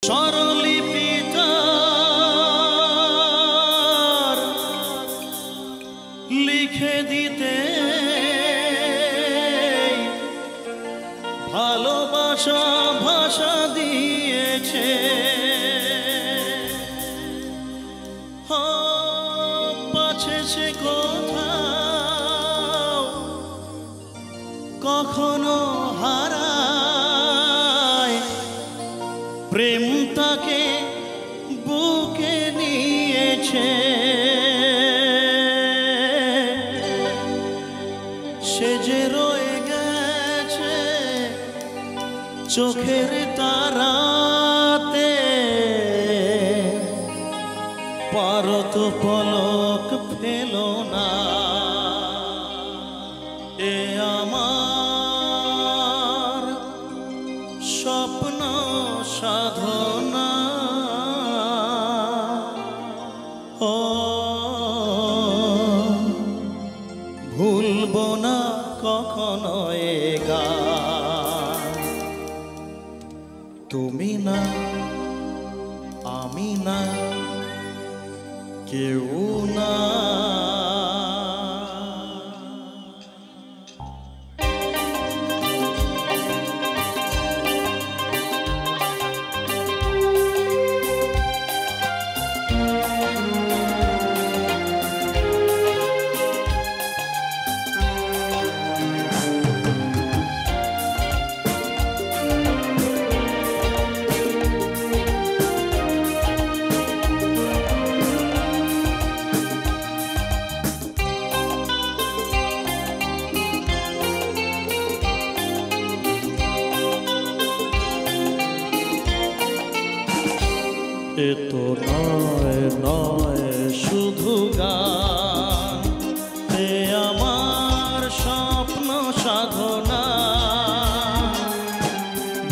স্বরলিপিতার লিখে দিতে ভালোবাসা ভাষা দিয়েছে। পাছে সে কোথাও কখনো হারায়, প্রেম তাকে বুকে নিয়েছে। সে যে রয়ে গেছে চোখের তারাতে, পারত পলক ফেলো না। এ আমার স্বপ্ন সাধনা, ও ভুলব না কখনো এ গান। তুমি না আমি না কেউ না। এ তো নয় নয় শুধু গান, এ আমার স্বপ্ন সাধনা।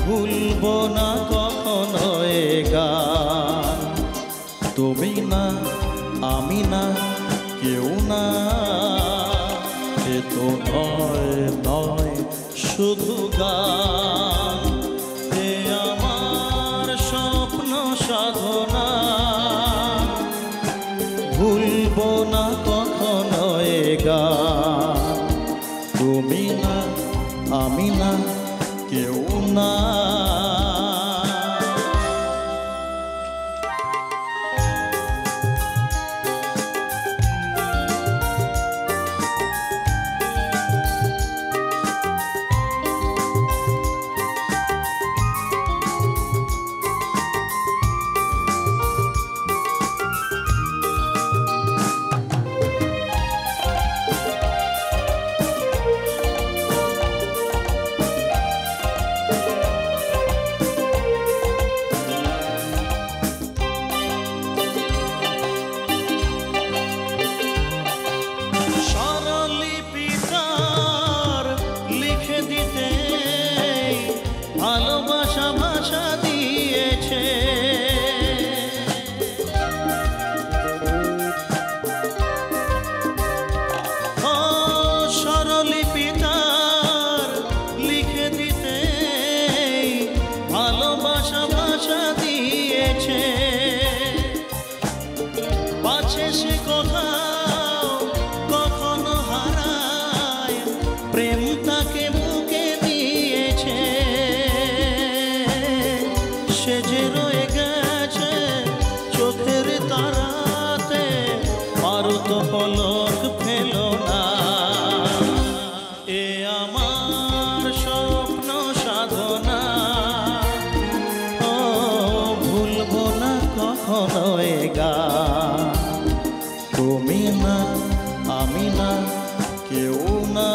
ভুলব না কখনো এ গান। তুমি না আমি না কেউ না। এ তো নয় নয় শুধু গান, এ আমার স্বপ্ন সাধনা। ভুলব না কখনো এ গান। তুমি না আমি না কেউ না। ভালোবাসা ভাষা দিয়েছে। ও স্বরলিপিতার লিখে দিতে ভালোবাসা ভাষা দিয়েছে। পাছে সে কোথাও কখনো হারায়, প্রেম তাকে বুকে দিয়েছে। সে যে রয়ে গেছে চোখের তারাতে, পারত পলক ফেলো না। এ আমার স্বপ্ন সাধনা, ও ভুলব না কখনো এ গান। তুমি না আমি না কেউ না।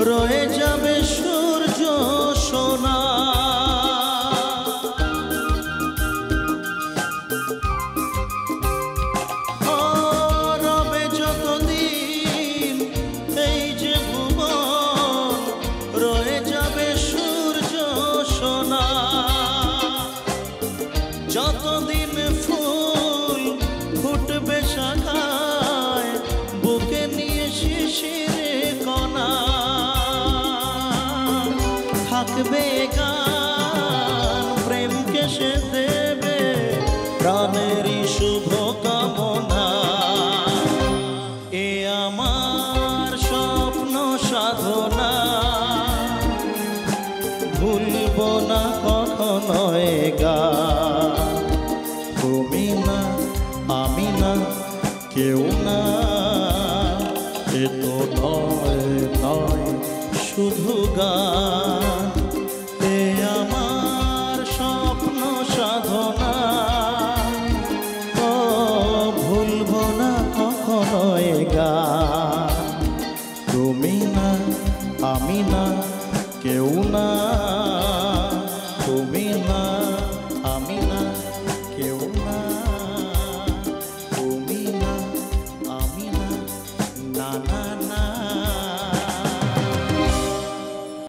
রয়ে যাবে সূর্য সোনা। রবে যতদিন এই যে ভুবন, রয়ে যাবে সূর্য সোনা। যতদিন ফুল ফুটবে শাখায়, বুকে নিয়ে শিশিরে কণা, থাকবে গান প্রেমকে সে দেবে প্রাণেরই শুভ কামনা। এ আমার স্বপ্ন সাধনা, ভুলব না কখনো এ গান। তুমি না আমি না কেউ না, এ তো নয় নয় শুধু গান। এ আমার স্বপ্ন সাধনা, ও ভুলব না কখনো এ গান। তুমি না আমি না কেউ না, তুমি না আমি না কেউ না।